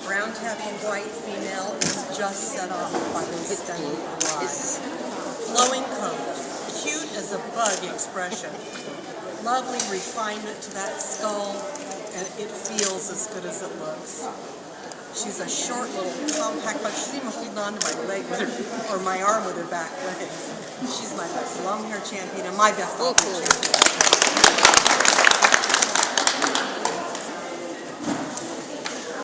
brown tabby white female is just set off by this stunning eyes. Flowing coat, cute as a bug expression. Lovely refinement to that skull, and it feels as good as it looks. She's a short little compact bug. She's even holding on to my leg with her, or my arm with her back legs. She's my best long hair champion and my best champion.